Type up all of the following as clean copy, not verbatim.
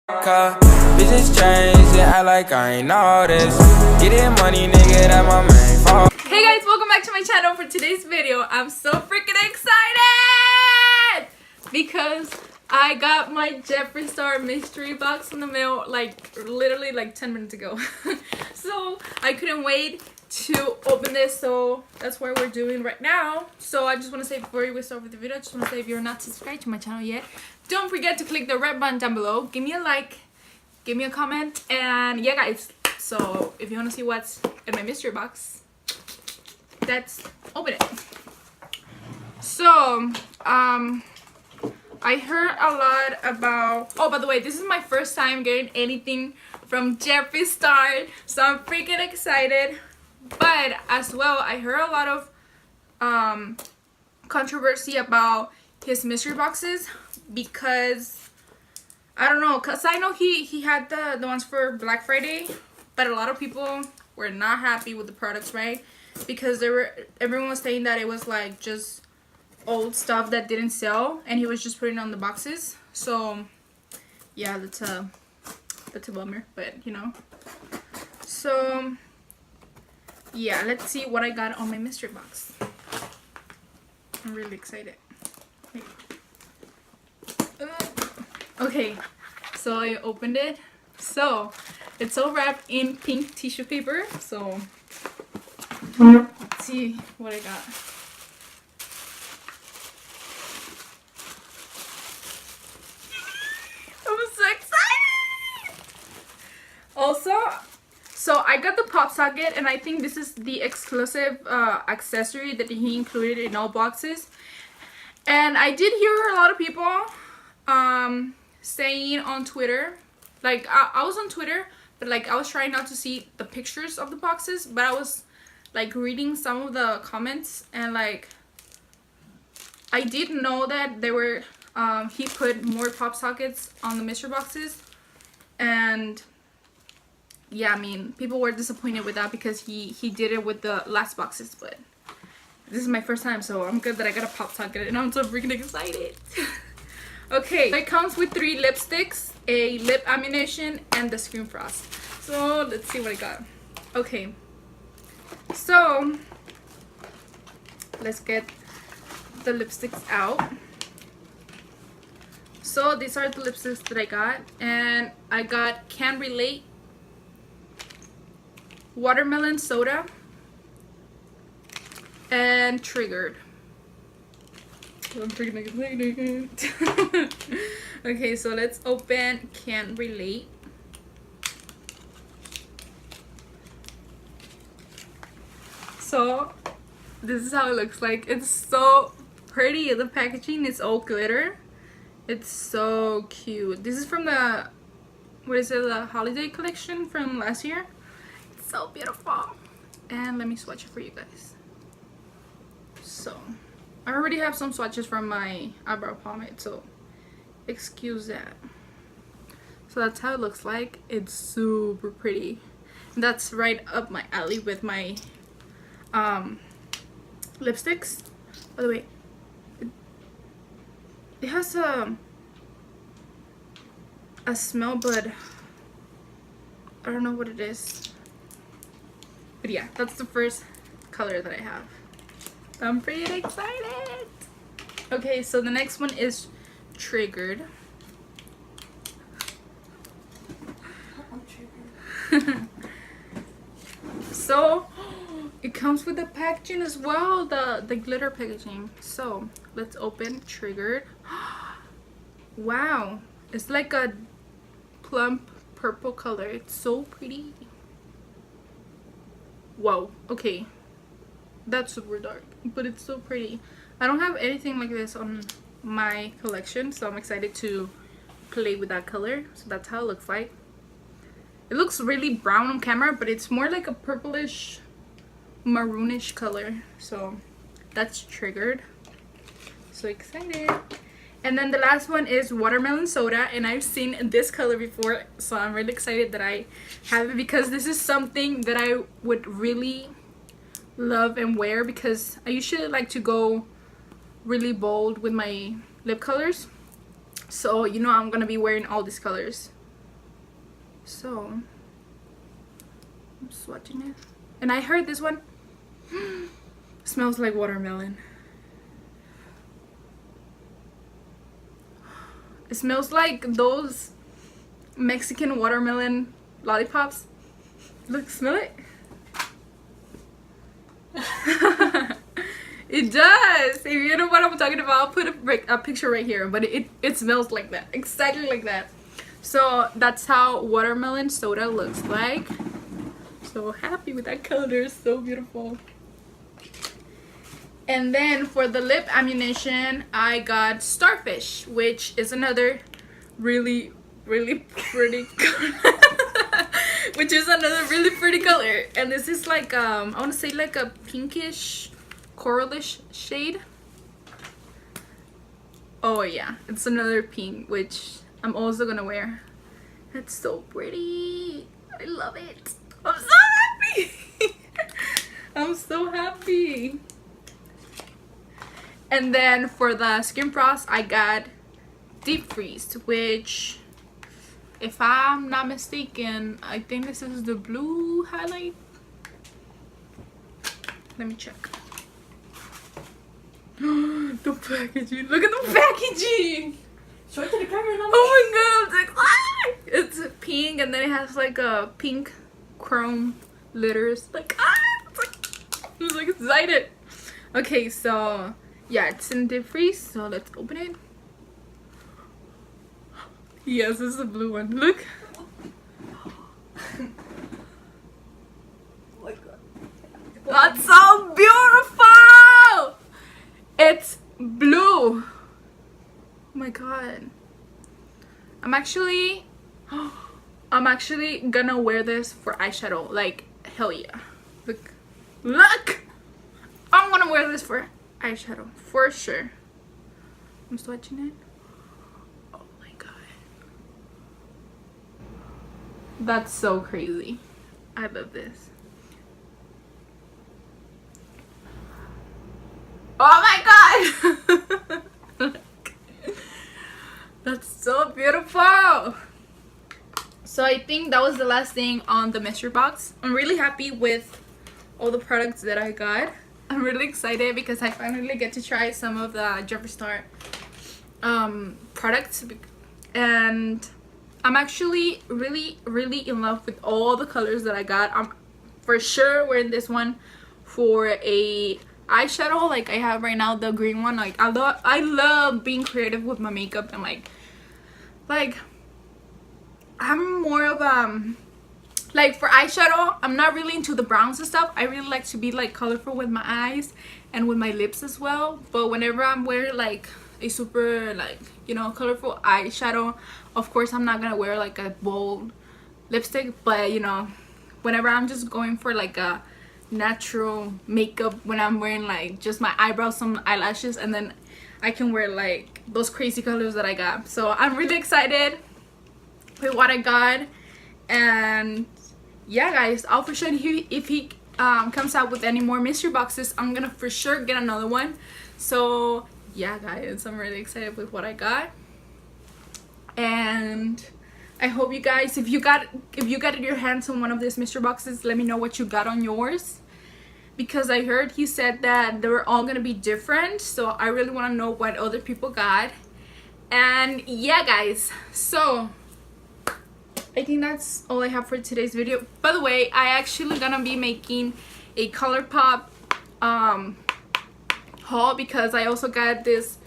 Business change, yeah, I like I ain't all this. Getting money, nigga, that my main fault. Hey guys, welcome back to my channel. For today's video, I'm so freaking excited because I got my Jeffree Star mystery box in the mail like literally like 10 minutes ago. So I couldn't wait to open this, so that's what we're doing right now. So I just want to say before we start with the video, I just want to say if you're not subscribed to my channel yet, don't forget to click the red button down below, give me a like, give me a comment, and yeah guys, so if you want to see what's in my mystery box, let's open it. So I heard a lot about, oh by the way, this is my first time getting anything from Jeffree Star, so I'm freaking excited. But as well, I heard a lot of controversy about his mystery boxes because I don't know, because I know he had the ones for Black Friday, but a lot of people were not happy with the products, right? Because everyone was saying that it was like just old stuff that didn't sell and he was just putting it on the boxes. So yeah, that's a bummer, but you know. So yeah, let's see what I got on my mystery box. I'm really excited. Okay, so I opened it. So it's all wrapped in pink tissue paper. So let's see what I got. I'm so excited! Also, so I got the pop socket, and I think this is the exclusive accessory that he included in all boxes. And I did hear a lot of people saying on Twitter, like I was on Twitter, but like I was trying not to see the pictures of the boxes, but I was like reading some of the comments, and like I did know that there were he put more pop sockets on the mystery boxes, and yeah, I mean, people were disappointed with that because he did it with the last boxes, but this is my first time, so I'm good that I got a pop socket, and I'm so freaking excited. Okay, so it comes with 3 lipsticks, a lip ammunition, and the screen frost. So let's see what I got. Okay, so let's get the lipsticks out. So these are the lipsticks that I got, and I got Can't Relate, Watermelon Soda, and Triggered. I'm pretty excited. Okay, so let's open Can't Relate. So this is how it looks like. It's so pretty. The packaging is all glitter. It's so cute. This is from the, what is it, the holiday collection from last year. It's so beautiful. And let me swatch it for you guys. So I already have some swatches from my eyebrow pomade, so excuse that. So that's how it looks like. It's super pretty. And that's right up my alley with my lipsticks. By the way, it has a smell, but I don't know what it is. But yeah, that's the first color that I have. I'm pretty excited. Okay, so the next one is Triggered. I'm triggered. So it comes with the packaging as well, the glitter packaging. So let's open Triggered. Wow, it's like a plump purple color. It's so pretty. Whoa, okay, that's super dark, but it's so pretty. I don't have anything like this on my collection, so I'm excited to play with that color. So that's how it looks like. It looks really brown on camera, but it's more like a purplish maroonish color. So that's Triggered. So excited. And then the last one is Watermelon Soda, and I've seen this color before, so I'm really excited that I have it because this is something that I would really love and wear, because I usually like to go really bold with my lip colors. So you know I'm gonna be wearing all these colors So I'm swatching it, and I heard this one smells like watermelon. It smells like those Mexican watermelon lollipops. Look, smell it. It does. If you know what I'm talking about, I'll put a picture right here. But it smells like that, exactly like that. So that's how watermelon soda looks like. So happy with that color. It's so beautiful. And then for the lip ammunition, I got Starfish, which is another really pretty color. Which is another really pretty color. And this is like I want to say like a pinkish coralish shade. Oh yeah, it's another pink, which I'm also gonna wear. It's so pretty. I love it. I'm so happy. I'm so happy. And then for the skin frost, I got Deep Freeze, which, if I'm not mistaken, I think this is the blue highlight. Let me check. The packaging. Look at the packaging. Show it to the camera. Oh my god. It's like, ah! It's pink, and then it has like a pink chrome letters. Like, ah! I'm like excited. Okay, so yeah, it's in Deep Freeze. So let's open it. Yes, this is the blue one. Look. Oh my god. That's so beautiful. It's blue. Oh my god. I'm actually gonna wear this for eyeshadow. Like, hell yeah. Look. Look. I'm gonna wear this for eyeshadow for sure. I'm swatching it. Oh my god. That's so crazy. I love this. Oh my god. That's so beautiful. So I think that was the last thing on the mystery box. I'm really happy with all the products that I got. I'm really excited because I finally get to try some of the Jeffree Star products, and I'm actually really in love with all the colors that I got. I'm for sure wearing this one for a eyeshadow like I have right now, the green one. Like, I love being creative with my makeup, and like I'm more of like for eyeshadow, I'm not really into the browns and stuff. I really like to be like colorful with my eyes and with my lips as well. But whenever I'm wearing like a super like, you know, colorful eyeshadow, of course I'm not gonna wear like a bold lipstick. But you know, whenever I'm just going for like a natural makeup, when I'm wearing like just my eyebrows, some eyelashes, and then I can wear like those crazy colors that I got. So I'm really excited with what I got. And yeah guys, I'll for sure, if he comes out with any more mystery boxes, I'm gonna for sure get another one. So yeah guys, I'm really excited with what I got, and I hope you guys, if you got your hands on one of these mystery boxes, let me know what you got on yours, because I heard he said that they were all gonna be different. So I really want to know what other people got. And yeah guys, so I think that's all I have for today's video. By the way, I actually gonna be making a ColourPop haul, because I also got this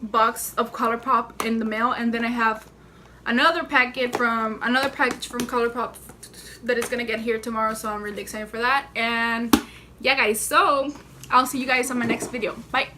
box of ColourPop in the mail, and then I have another package from ColourPop that is gonna get here tomorrow. So I'm really excited for that. And yeah guys, so I'll see you guys on my next video. Bye.